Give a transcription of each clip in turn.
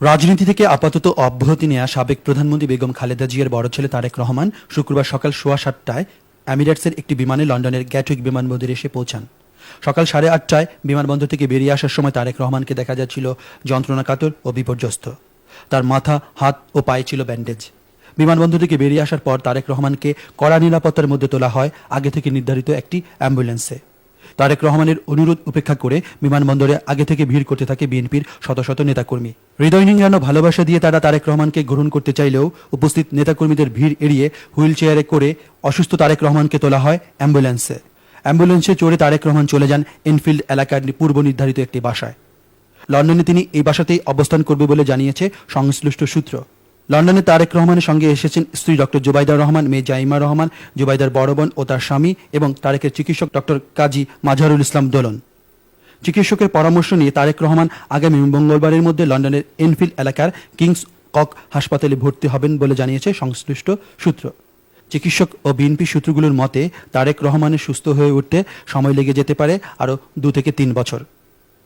রাজনীতি থেকে আপাতত অব্যাহতি নেয়া সাবেক প্রধানমন্ত্রী বেগম খালেদা জিয়ার বড় ছেলে তারেক রহমান শুক্রবার সকাল 8:15টায় এমিরেটসের একটি বিমানে লন্ডনের গ্যাটউইক বিমানবন্দরে এসে পৌঁছান। সকাল 8:30টায় বিমানবন্দর থেকে বেরিয়ে আসার সময় তারেক রহমানকে দেখা যাচ্ছিল যন্ত্রণাকাতর ও বিপর্যস্ত। তার মাথা, হাত ও পায়ে ছিল ব্যান্ডেজ। বিমানবন্দর থেকে বেরিয়ে আসার পর তারেক রহমানকে কড়া নিরাপত্তার মধ্যে তোলা হয় আগে থেকে নির্ধারিত একটি অ্যাম্বুলেন্সে। তারেক রহমানের অনুরোধ উপেক্ষা করে বিমানবন্দরে আগে থেকে ভিড় করতে থাকে বিএনপির শত শত নেতাকর্মী। হৃদয় নিংড়ানো ভালোবাসা দিয়ে তারা তারেক রহমানকে গ্রহণ করতে চাইলেও উপস্থিত নেতাকর্মীদের ভিড় এড়িয়ে হুইল চেয়ারে করে অসুস্থ তারেক রহমানকে তোলা হয় অ্যাম্বুলেন্সে চড়ে তারেক রহমান চলে যান এনফিল্ড এলাকার পূর্ব নির্ধারিত একটি বাসায়। লন্ডনে তিনি এই বাসাতেই অবস্থান করবে বলে জানিয়েছে সংশ্লিষ্ট সূত্র। লন্ডনে তারেক রহমানের সঙ্গে এসেছেন স্ত্রী ডক্টর জুবাইদা রহমান, মেয়ে জাইমা রহমান, জুবাইদার বড় বোন ও তার স্বামী এবং তারেকের চিকিৎসক ডক্টর কাজী মাজহারুল ইসলাম দোলন। চিকিৎসকের পরামর্শ নিয়ে তারেক রহমান আগামী মঙ্গলবারের মধ্যে লন্ডনের এনফিল্ড এলাকার কিংস কক হাসপাতালে ভর্তি হবেন বলে জানিয়েছে সংশ্লিষ্ট সূত্র। চিকিৎসক ও বিএনপি সূত্রগুলোর মতে তারেক রহমানের সুস্থ হয়ে উঠতে সময় লেগে যেতে পারে আরও 2 থেকে 3 বছর।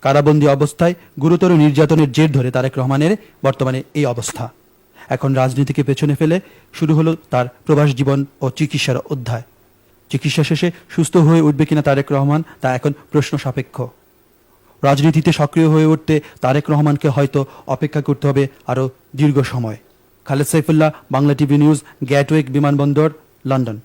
কারাবন্দী অবস্থায় গুরুতর নির্যাতনের জের ধরে তারেক রহমানের বর্তমানে এই অবস্থা। এখন রাজনীতিকে পেছনে ফেলে শুরু হলো তার প্রবাস জীবন ও চিকিৎসার অধ্যায়। চিকিৎসা শেষে সুস্থ হয়ে উঠবে কিনা তারেক রহমান তা এখন প্রশ্ন সাপেক্ষ। রাজনীতিতে সক্রিয় হয়ে উঠতে তারেক রহমানকে হয়তো অপেক্ষা করতে হবে আরও দীর্ঘ সময়। Khaled Saifullah, Bangla TV news, Gatwick বিমানবন্দর, লন্ডন।